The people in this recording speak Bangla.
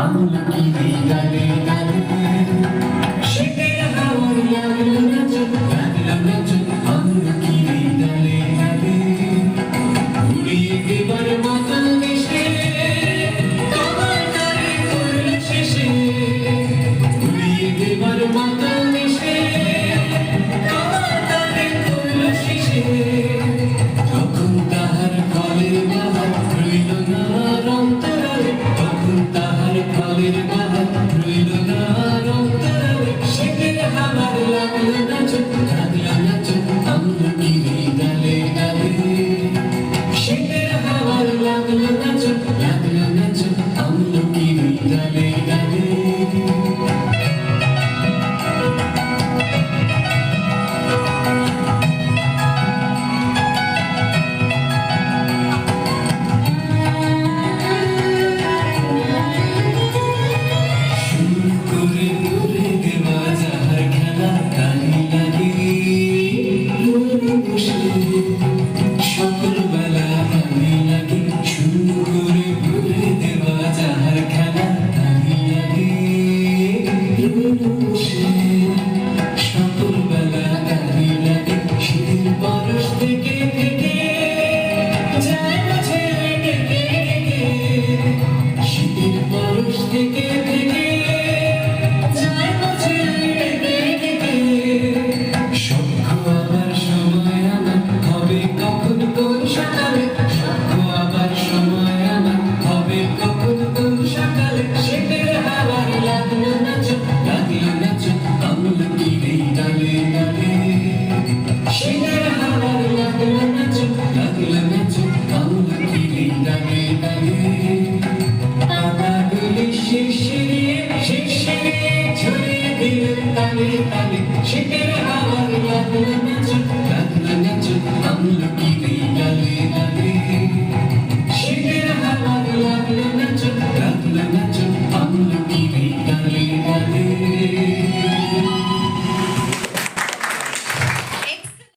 আমলকি ডালে ডালে শীতের হাওয়ার লাগলো নাচন লাগলো নাচন আমলকি ডালে ডালে উড়িয়ে দেবার মতো দেশে তোমার নারে করল শেষে উড়িয়ে দেবার মতো দেশে তোমার নারে করল শেষে তখন তাহার ফলের বাহার রইল না অন্তরালে তখন তাহার ফলের বাহার রইল না অন্তরালে শীতের হাওয়ার লাগলো নাচন লাগলো নাচন আমলকি ডালে ডালে শীতের হাওয়ার লাগলো নাচন লাগলো নাচন আমলকি ডালে ডালে সকল বেলা ভালো লাগে শুরু করে ভুলে দেওয়া যাহার খেলা তাই লাগে সকল বেলা তাই লাগে শীতের পরশ থেকে থেকে যায় মাঝে ডেকে ডেকে শীতের পরশ থেকে থেকে যায় মাঝে ডেকে ডেকে সখ্য আবার সময় আমার হবে কখন কোন সকালে সখ্য আবার সময় আমার হবে কখন কোন সকালে শীতের হাওয়ার লাগলো নাচন আমলকি ডালে ডালে শীতের হাওয়ার লাগলো নাচন আমলকি ডালে ডালে পাতাগুলি শিরশিরিয়ে শিরশিরিয়ে ঝরিয়ে দিলেন তালে তালে শীতের হাওয়ার লাগলো নাচন আমলকি